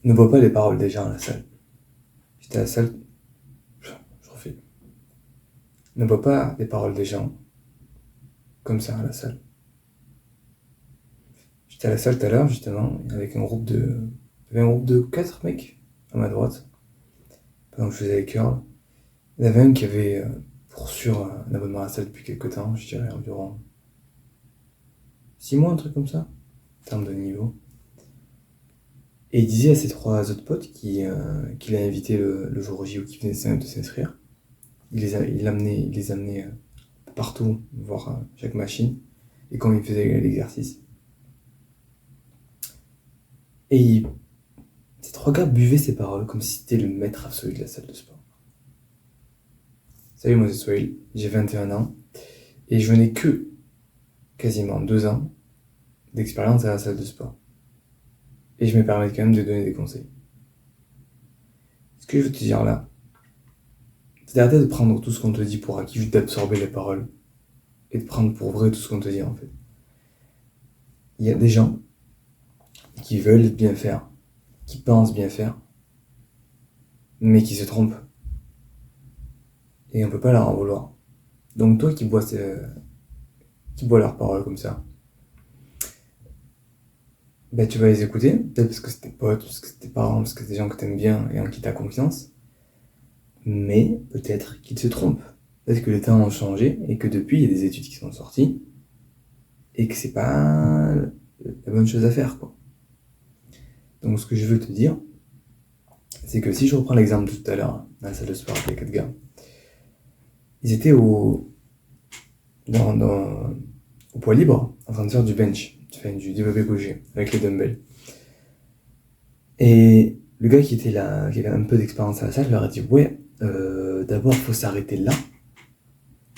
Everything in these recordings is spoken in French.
Ne vois pas les paroles des gens à la salle. J'étais à la salle, je refais. Ne vois pas les paroles des gens comme ça à la salle. J'étais à la salle tout à l'heure, justement, avec Il y avait un groupe de 4 mecs à ma droite, pendant que je faisais les curls. Il y en avait un qui avait, pour sûr, un abonnement à la salle depuis quelques temps, je dirais environ 6 mois, un truc comme ça, en termes de niveau. Et il disait à ses 3 autres potes qu'il a invité le jour J ou qui venaient de s'inscrire. Il les amenait partout, voir chaque machine, et quand il faisait l'exercice. Et ces 3 gars buvaient ses paroles comme si c'était le maître absolu de la salle de sport. Salut, moi c'est Swahil, j'ai 21 ans, et je n'ai que quasiment 2 ans d'expérience à la salle de sport. Et je me permets quand même de donner des conseils. Ce que je veux te dire là, c'est d'arrêter de prendre tout ce qu'on te dit pour acquis, juste d'absorber les paroles, et de prendre pour vrai tout ce qu'on te dit en fait. Il y a des gens qui veulent bien faire, qui pensent bien faire, mais qui se trompent. Et on peut pas leur en vouloir. Donc toi qui bois leurs paroles comme ça, ben tu vas les écouter, peut-être parce que c'est tes potes, parce que c'est tes parents, parce que c'est des gens que t'aimes bien et en qui t'as confiance, mais peut-être qu'ils se trompent. Peut-être que les temps ont changé et que depuis il y a des études qui sont sorties et que c'est pas la bonne chose à faire, quoi. Donc ce que je veux te dire, c'est que si je reprends l'exemple de tout à l'heure, dans la salle de sport avec les 4 gars, ils étaient au poids libre, en train de faire du bench, du développé couché, avec les dumbbells. Et le gars qui était là, qui avait un peu d'expérience à la salle, leur a dit ouais, d'abord faut s'arrêter là,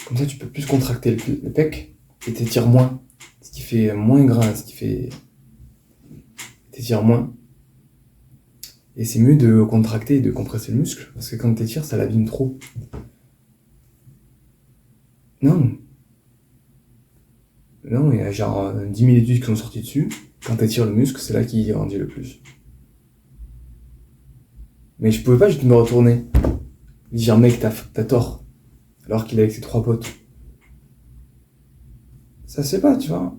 comme ça tu peux plus contracter le pec et t'étires moins, ce qui fait moins gras, t'étires moins. Et c'est mieux de contracter et de compresser le muscle, parce que quand t'étires, ça l'abîme trop. Non, il y a genre 10 000 études qui sont sorties dessus. Quand t'étires le muscle, c'est là qu'il grandit le plus. Mais je pouvais pas juste me retourner, dire mec, t'as tort, alors qu'il est avec ses 3 potes. Ça se fait pas, tu vois.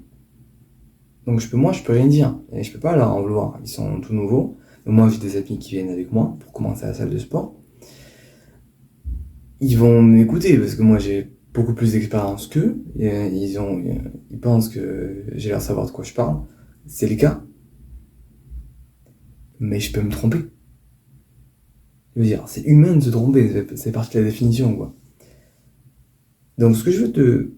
Donc moi, je peux rien dire. Et je peux pas leur en vouloir. Ils sont tout nouveaux. Donc moi, j'ai des amis qui viennent avec moi pour commencer à la salle de sport. Ils vont m'écouter parce que moi, j'ai beaucoup plus d'expérience qu'eux. Et ils pensent que j'ai l'air de savoir de quoi je parle. C'est le cas. Mais je peux me tromper. Je veux dire, c'est humain de se tromper. C'est partie de la définition, quoi. Donc ce que je veux te...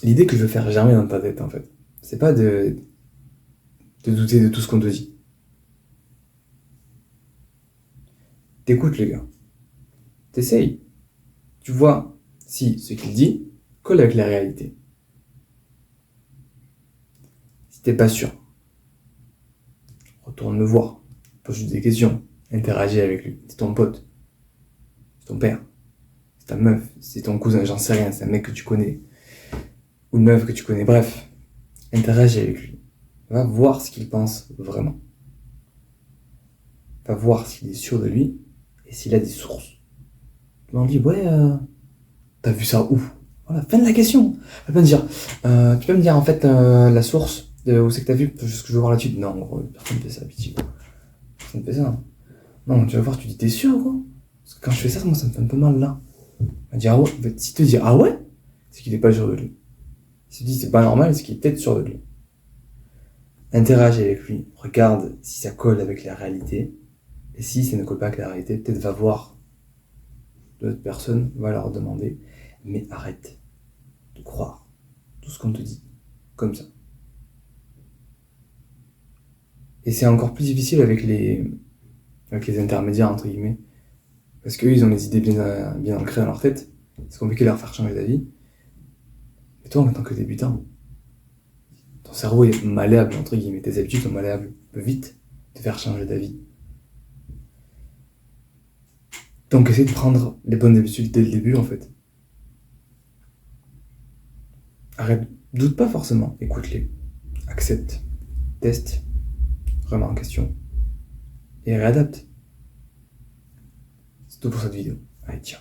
L'idée que je veux faire germer dans ta tête, en fait, c'est pas de douter de tout ce qu'on te dit. T'écoutes, les gars. T'essayes. Tu vois si ce qu'il dit colle avec la réalité. Si t'es pas sûr, retourne le voir. Pose-lui des questions. Interagis avec lui. C'est ton pote. C'est ton père. C'est ta meuf. C'est ton cousin. J'en sais rien. C'est un mec que tu connais. Ou une meuf que tu connais. Bref. Interagis avec lui. Va voir ce qu'il pense vraiment. Va voir s'il est sûr de lui et s'il a des sources. Tu lui dis, ouais, t'as vu ça où? Voilà, fin de la question. Elle peut me dire, tu peux me dire en fait la source de où c'est que t'as vu ce que je veux voir là-dessus? Non, gros, personne ne fait ça, pitié. Personne ne fait ça. Non, tu vas voir, tu dis, t'es sûr, quoi? Parce que quand je fais ça, moi, ça me fait un peu mal là. Elle dit, ah ouais? En fait, s'il te dit, ah ouais? C'est qu'il est pas sûr de lui. S'il te dit, c'est pas normal, c'est qu'il est peut-être sûr de lui. Interagis avec lui, regarde si ça colle avec la réalité. Et si ça ne colle pas avec la réalité, peut-être va voir d'autres personnes, va leur demander. Mais arrête de croire tout ce qu'on te dit, comme ça. Et c'est encore plus difficile avec les intermédiaires, entre guillemets, parce qu'eux, ils ont les idées bien ancrées dans leur tête, c'est compliqué de leur faire changer d'avis. Et toi, en tant que débutant, ton cerveau est malléable, entre guillemets, tes habitudes sont malléables, peut vite te faire changer d'avis. Donc essaye de prendre les bonnes habitudes dès le début, en fait. Arrête, doute pas forcément, écoute-les, accepte, teste, remets en question. et réadapte. C'est tout pour cette vidéo. Allez, ciao.